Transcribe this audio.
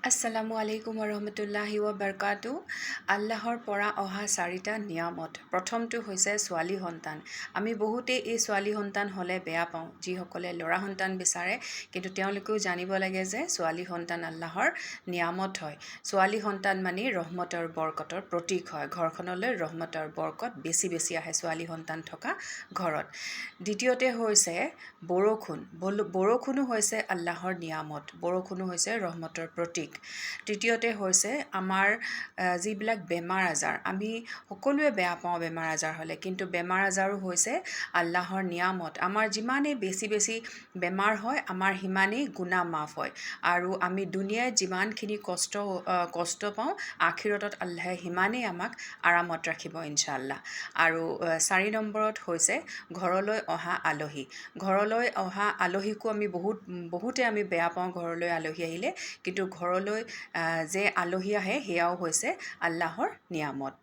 আসসালামু আলাইকুম ওৰহমতুল্লাহি ৱবাৰকাতু। আল্লাহৰ পৰা অহা চাৰিটা নিয়ামত। প্ৰথমটো হৈছে ছোৱালী সন্তান। আমি বহুতেই এই ছোৱালী সন্তান হ'লে বেয়া পাওঁ, যিসকলে ল'ৰা সন্তান বিচাৰে, কিন্তু তেওঁলোকেও জানিব লাগে যে ছোৱালী সন্তান আল্লাহৰ নিয়ামত হয়। ছোৱালী সন্তান মানে ৰহমত আৰু বৰকতৰ প্ৰতীক হয়। ঘৰখনলৈ ৰহমত আৰু বৰকত বেছি বেছি আহে ছোৱালী সন্তান থকা ঘৰত। দ্বিতীয়তে হৈছে বৰষুণ। বৰষুণো হৈছে আল্লাহৰ নিয়ামত, বৰষুণো হৈছে ৰহমতৰ প্ৰতীক। তৃতীয়তে হৈছে আমাৰ যিবিলাক বেমাৰ আজাৰ, আমি সকলোৱে বেয়া পাওঁ বেমাৰ আজাৰ হ'লে, কিন্তু বেমাৰ আজাৰো হৈছে আল্লাহৰ নিয়ামত। আমাৰ যিমানেই বেছি বেছি বেমাৰ হয়, আমাৰ সিমানেই গুনাহ মাফ হয়। আৰু আমি দুনিয়াত যিমানখিনি কষ্ট পাওঁ, আখিৰতত আল্লাহে সিমানেই আমাক আৰামত ৰাখিব ইনশাআল্লাহ। আৰু 4 নম্বৰত হৈছে ঘৰলৈ অহা আলহী। ঘৰলৈ অহা আলহীকো আমি বহুতে আমি বেয়া পাওঁ ঘৰলৈ আলহী আহিলে, কিন্তু ঘৰলৈ যে আলহী আহে সেয়াও হৈছে আল্লাহৰ নিয়ামত।